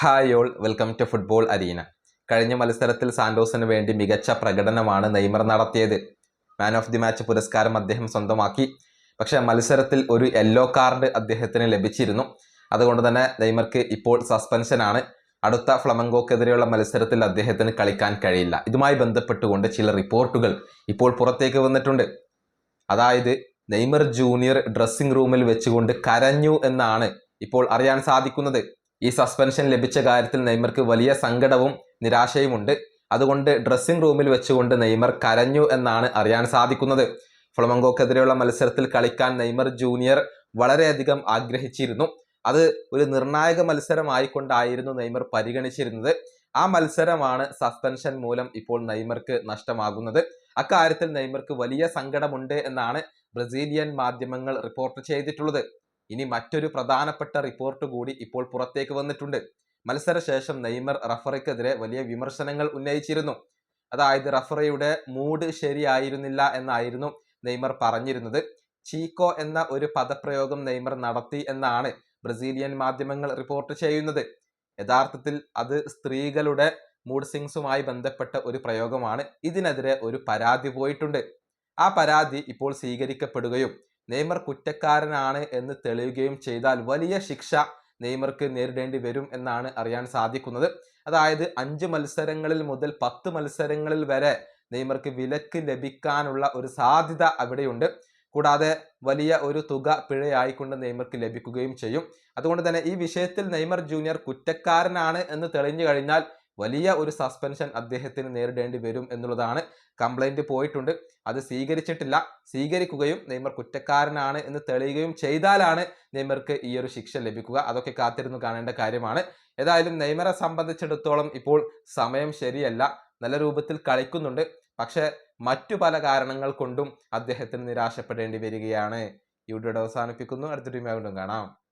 Hi all, welcome to football arena. കഴിഞ്ഞ മത്സരത്തിൽ സാന്റോസിന് വേണ്ടി മികച്ച പ്രകടനമാണ് നെയ്മർ നടത്തിയത്. മാൻ ഓഫ് ദി മാച്ച് പുരസ്കാരം അദ്ദേഹം സ്വന്തമാക്കി. പക്ഷേ മത്സരത്തിൽ ഒരു യെല്ലോ കാർഡ് അദ്ദേഹത്തിന് ലഭിച്ചിരുന്നു. അതുകൊണ്ട് തന്നെ നെയ്മർക്ക് ഇപ്പോൾ സസ്പെൻഷനാണ്. അടുത്ത ഫ്ലമംഗോക്കെതിരെയുള്ള മത്സരത്തിൽ അദ്ദേഹത്തിന് കളിക്കാൻ കഴിയില്ല. ഇതുമായി ബന്ധപ്പെട്ടുകൊണ്ട് ചില റിപ്പോർട്ടുകൾ ഇപ്പോൾ പുറത്തേക്ക് വന്നിട്ടുണ്ട്. അതായത് നെയ്മർ ജൂനിയർ ഡ്രസ്സിംഗ് റൂമിൽ വെച്ചുകൊണ്ട് കരഞ്ഞു എന്നാണ് ഇപ്പോൾ അറിയാൻ സാധിക്കുന്നത്. ഈ സസ്പെൻഷൻ ലഭിച്ച കാര്യത്തിൽ നെയ്മർക്ക് വലിയ സങ്കടവും നിരാശയുമുണ്ട്. അതുകൊണ്ട് ഡ്രസ്സിംഗ് റൂമിൽ വെച്ചുകൊണ്ട് നെയ്മർ കരഞ്ഞു എന്നാണ് അറിയാൻ സാധിക്കുന്നത്. ഫ്ലമംഗോക്കെതിരെയുള്ള മത്സരത്തിൽ കളിക്കാൻ നെയ്മർ ജൂനിയർ വളരെയധികം ആഗ്രഹിച്ചിരുന്നു. അത് ഒരു നിർണായക മത്സരമായിക്കൊണ്ടായിരുന്നു നെയ്മർ പരിഗണിച്ചിരുന്നത്. ആ മത്സരമാണ് സസ്പെൻഷൻ മൂലം ഇപ്പോൾ നെയ്മർക്ക് നഷ്ടമാകുന്നത്. അക്കാര്യത്തിൽ നെയ്മർക്ക് വലിയ സങ്കടമുണ്ട് എന്നാണ് ബ്രസീലിയൻ മാധ്യമങ്ങൾ റിപ്പോർട്ട് ചെയ്തിട്ടുള്ളത്. ഇനി മറ്റൊരു പ്രധാനപ്പെട്ട റിപ്പോർട്ട് കൂടി ഇപ്പോൾ പുറത്തേക്ക് വന്നിട്ടുണ്ട്. മത്സരശേഷം നെയ്മർ റഫറിക്കെതിരെ വലിയ വിമർശനങ്ങൾ ഉന്നയിച്ചിരുന്നു. അതായത് റഫറിയുടെ മൂഡ് ശരിയായിരുന്നില്ല എന്നായിരുന്നു നെയ്മർ പറഞ്ഞിരുന്നത്. ചീക്കോ എന്ന ഒരു പദപ്രയോഗം നെയ്മർ നടത്തി എന്നാണ് ബ്രസീലിയൻ മാധ്യമങ്ങൾ റിപ്പോർട്ട് ചെയ്യുന്നത്. യഥാർത്ഥത്തിൽ അത് സ്ത്രീകളുടെ മൂഡ് സ്വിങ്സുമായി ബന്ധപ്പെട്ട ഒരു പ്രയോഗമാണ്. ഇതിനെതിരെ ഒരു പരാതി പോയിട്ടുണ്ട്. ആ പരാതി ഇപ്പോൾ സ്വീകരിക്കപ്പെടുകയും നെയ്മർ കുറ്റക്കാരനാണ് എന്ന് തെളിയുകയും ചെയ്താൽ വലിയ ശിക്ഷ നെയ്മർക്ക് നേരിടേണ്ടി വരും എന്നാണ് അറിയാൻ സാധിക്കുന്നത്. അതായത് 5 മത്സരങ്ങളിൽ മുതൽ 10 മത്സരങ്ങളിൽ വരെ നെയ്മർക്ക് വിലക്ക് ലഭിക്കാനുള്ള ഒരു സാധ്യത അവിടെയുണ്ട്. കൂടാതെ വലിയ ഒരു തുക പിഴയായിക്കൊണ്ട് നെയ്മർക്ക് ലഭിക്കുകയും ചെയ്യും. അതുകൊണ്ട് തന്നെ ഈ വിഷയത്തിൽ നെയ്മർ ജൂനിയർ കുറ്റക്കാരനാണ് എന്ന് തെളിഞ്ഞു കഴിഞ്ഞാൽ വലിയ ഒരു സസ്പെൻഷൻ അദ്ദേഹത്തിന് നേരിടേണ്ടി വരും എന്നുള്ളതാണ്. കംപ്ലൈന്റ് പോയിട്ടുണ്ട്, അത് സ്വീകരിച്ചിട്ടില്ല. സ്വീകരിക്കുകയും നെയ്മർ കുറ്റക്കാരനാണ് എന്ന് തെളിയുകയും ചെയ്താലാണ് നെയ്മർക്ക് ഈ ഒരു ശിക്ഷ ലഭിക്കുക. അതൊക്കെ കാത്തിരുന്ന് കാണേണ്ട കാര്യമാണ്. ഏതായാലും നെയ്മറെ സംബന്ധിച്ചിടത്തോളം ഇപ്പോൾ സമയം ശരിയല്ല. നല്ല രൂപത്തിൽ കളിക്കുന്നുണ്ട്. പക്ഷെ മറ്റു പല കാരണങ്ങൾ കൊണ്ടും അദ്ദേഹത്തിന് നിരാശപ്പെടേണ്ടി വരികയാണ്. ഈ വീഡിയോ അവസാനിപ്പിക്കുന്നു. അടുത്ത ടീം വീണ്ടും കാണാം.